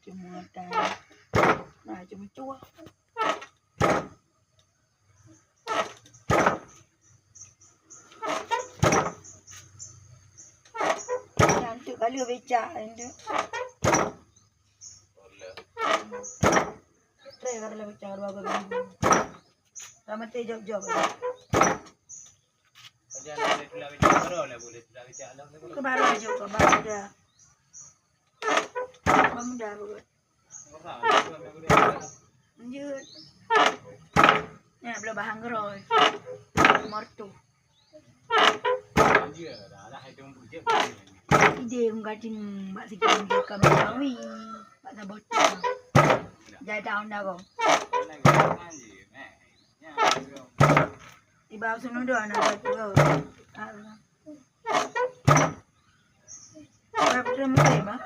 cuma tay nah cuma chua cantik kali becak itu try kalau becak dua minggu sama teh job-job Jangan boleh becak baru lah boleh becak lah. Kebaru aja kok baru dah. Kamu dah buat. Lanjut. Ya belum bahang geroy. Mortu. Dia dah itu bujuk. Ide mengkatin mbak sikin dia kami. Mbak sabot. Jadi tahun dah kok. Iba sunod do anak ko. Berapa jam ba?